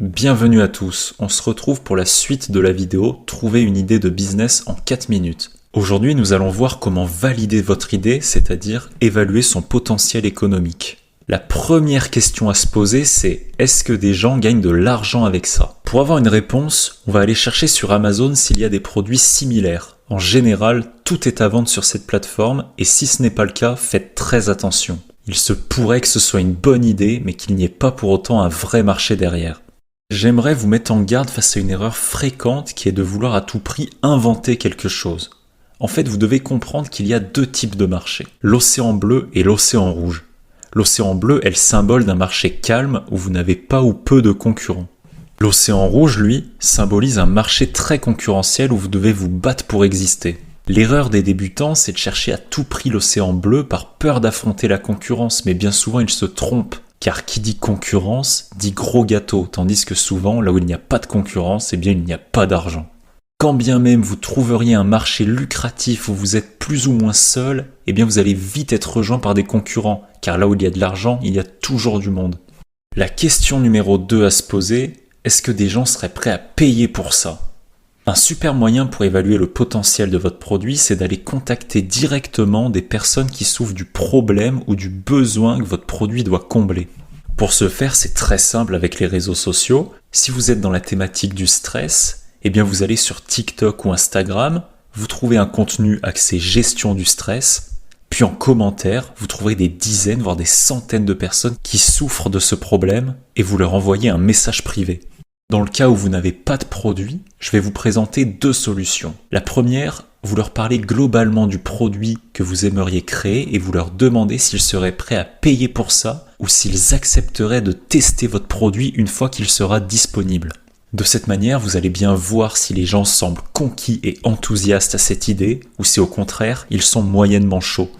Bienvenue à tous, on se retrouve pour la suite de la vidéo « Trouver une idée de business en 4 minutes ». Aujourd'hui, nous allons voir comment valider votre idée, c'est-à-dire évaluer son potentiel économique. La première question à se poser, c'est est-ce que des gens gagnent de l'argent avec ça? Pour avoir une réponse, on va aller chercher sur Amazon s'il y a des produits similaires. En général, tout est à vendre sur cette plateforme et si ce n'est pas le cas, faites très attention. Il se pourrait que ce soit une bonne idée, mais qu'il n'y ait pas pour autant un vrai marché derrière. J'aimerais vous mettre en garde face à une erreur fréquente qui est de vouloir à tout prix inventer quelque chose. En fait, vous devez comprendre qu'il y a deux types de marchés, l'océan bleu et l'océan rouge. L'océan bleu est le symbole d'un marché calme où vous n'avez pas ou peu de concurrents. L'océan rouge, lui, symbolise un marché très concurrentiel où vous devez vous battre pour exister. L'erreur des débutants, c'est de chercher à tout prix l'océan bleu par peur d'affronter la concurrence, mais bien souvent ils se trompent. Car qui dit concurrence dit gros gâteau, tandis que souvent, là où il n'y a pas de concurrence, eh bien il n'y a pas d'argent. Quand bien même vous trouveriez un marché lucratif où vous êtes plus ou moins seul, eh bien vous allez vite être rejoint par des concurrents, car là où il y a de l'argent, il y a toujours du monde. La question numéro 2 à se poser, est-ce que des gens seraient prêts à payer pour ça ? Un super moyen pour évaluer le potentiel de votre produit, c'est d'aller contacter directement des personnes qui souffrent du problème ou du besoin que votre produit doit combler. Pour ce faire, c'est très simple avec les réseaux sociaux. Si vous êtes dans la thématique du stress, eh bien vous allez sur TikTok ou Instagram, vous trouvez un contenu axé gestion du stress, puis en commentaire, vous trouverez des dizaines, voire des centaines de personnes qui souffrent de ce problème et vous leur envoyez un message privé. Dans le cas où vous n'avez pas de produit, je vais vous présenter deux solutions. La première, vous leur parlez globalement du produit que vous aimeriez créer et vous leur demandez s'ils seraient prêts à payer pour ça ou s'ils accepteraient de tester votre produit une fois qu'il sera disponible. De cette manière, vous allez bien voir si les gens semblent conquis et enthousiastes à cette idée ou si au contraire, ils sont moyennement chauds.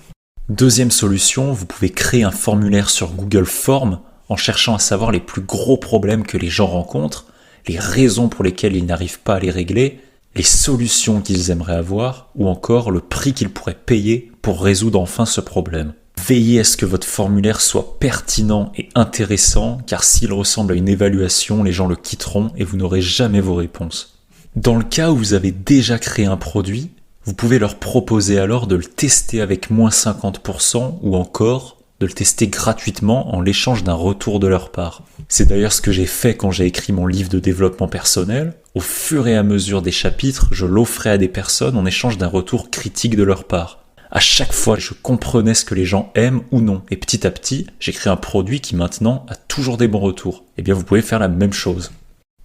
Deuxième solution, vous pouvez créer un formulaire sur Google Forms en cherchant à savoir les plus gros problèmes que les gens rencontrent, les raisons pour lesquelles ils n'arrivent pas à les régler, les solutions qu'ils aimeraient avoir, ou encore le prix qu'ils pourraient payer pour résoudre enfin ce problème. Veillez à ce que votre formulaire soit pertinent et intéressant, car s'il ressemble à une évaluation, les gens le quitteront et vous n'aurez jamais vos réponses. Dans le cas où vous avez déjà créé un produit, vous pouvez leur proposer alors de le tester avec moins 50% ou encore de le tester gratuitement en l'échange d'un retour de leur part. C'est d'ailleurs ce que j'ai fait quand j'ai écrit mon livre de développement personnel. Au fur et à mesure des chapitres, je l'offrais à des personnes en échange d'un retour critique de leur part. À chaque fois, je comprenais ce que les gens aiment ou non. Et petit à petit, j'ai créé un produit qui maintenant a toujours des bons retours. Eh bien, vous pouvez faire la même chose.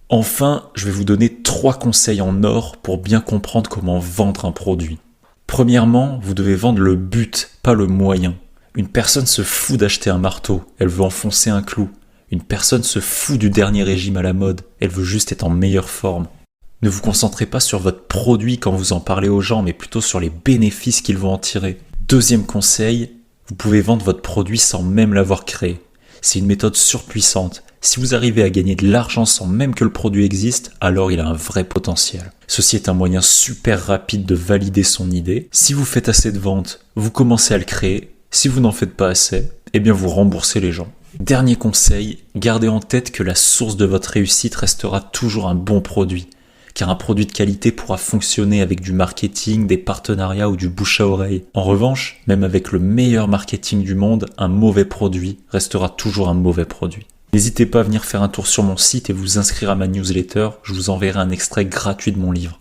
Enfin, je vais vous donner 3 conseils en or pour bien comprendre comment vendre un produit. Premièrement, vous devez vendre le but, pas le moyen. Une personne se fout d'acheter un marteau, elle veut enfoncer un clou. Une personne se fout du dernier régime à la mode, elle veut juste être en meilleure forme. Ne vous concentrez pas sur votre produit quand vous en parlez aux gens, mais plutôt sur les bénéfices qu'ils vont en tirer. Deuxième conseil, vous pouvez vendre votre produit sans même l'avoir créé. C'est une méthode surpuissante. Si vous arrivez à gagner de l'argent sans même que le produit existe, alors il a un vrai potentiel. Ceci est un moyen super rapide de valider son idée. Si vous faites assez de ventes, vous commencez à le créer. Si vous n'en faites pas assez, eh bien vous remboursez les gens. Dernier conseil, gardez en tête que la source de votre réussite restera toujours un bon produit. Car un produit de qualité pourra fonctionner avec du marketing, des partenariats ou du bouche à oreille. En revanche, même avec le meilleur marketing du monde, un mauvais produit restera toujours un mauvais produit. N'hésitez pas à venir faire un tour sur mon site et vous inscrire à ma newsletter, je vous enverrai un extrait gratuit de mon livre.